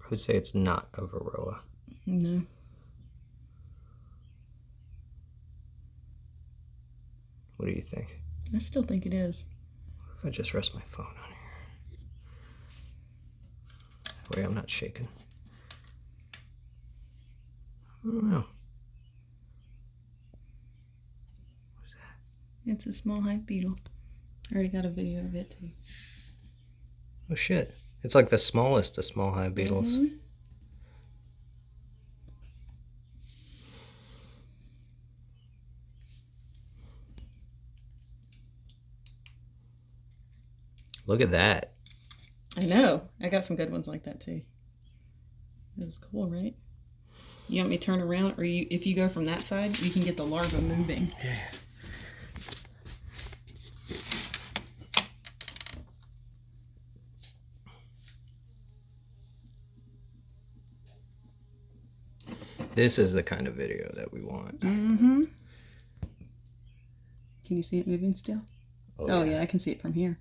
I would say it's not a varroa. No. What do you think? I still think it is. What if I just rest my phone on here? That way I'm not shaking. I don't know. What is that? It's a small hive beetle. I already got a video of it too. Oh shit. It's like the smallest of small hive beetles. Mm-hmm. Look at that. I know. I got some good ones like that too. That was cool, right? You want me to turn around, or if you go from that side, you can get the larva moving. Yeah. This is the kind of video that we want. Mm-hmm. Can you see it moving still? Oh yeah, I can see it from here.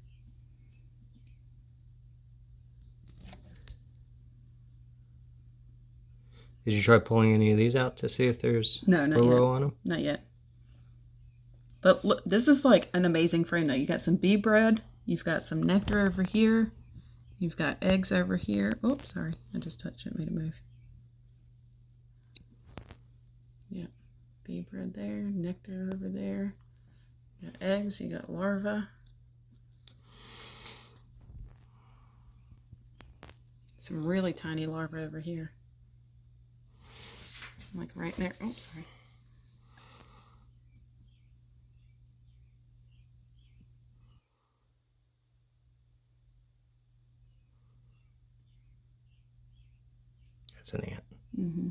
Did you try pulling any of these out to see if there's No, not varroa yet. on them? Not yet. But look, this is like an amazing frame though. You got some bee bread. You've got some nectar over here. You've got eggs over here. Oops, sorry. I just touched it, made it move. Yeah. Bee bread there. Nectar over there. You got eggs. You got larvae. Some really tiny larvae over here. Like right there. Oops, sorry. That's an ant. Mm-hmm.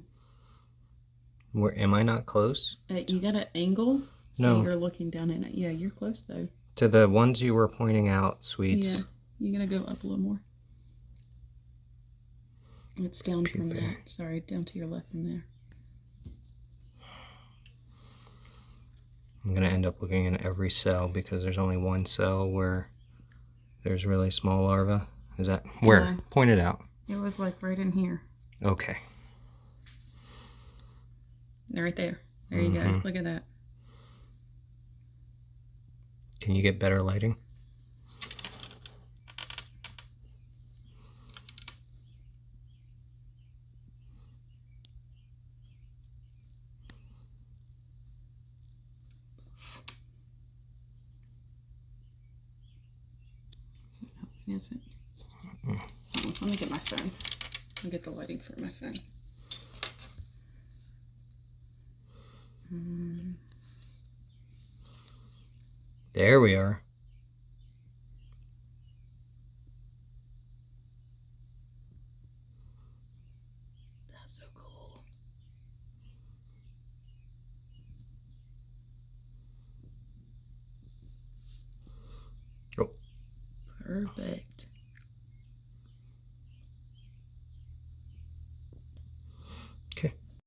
Where am I not close? You got an angle, so No. you're looking down in it. Yeah, you're close though. To the ones you were pointing out, sweets. Yeah, you're gonna go up a little more. It's down from that. Sorry, down to your left from there. I'm gonna end up looking in every cell because there's only one cell where there's really small larvae. Is that where? Yeah. Point it out. It was like right in here. Okay. Right there. There you go. Look at that. Can you get better lighting? Is it? Let me get my phone. I'll get the lighting for my phone. There we are. That's so cool. Oh. Perfect.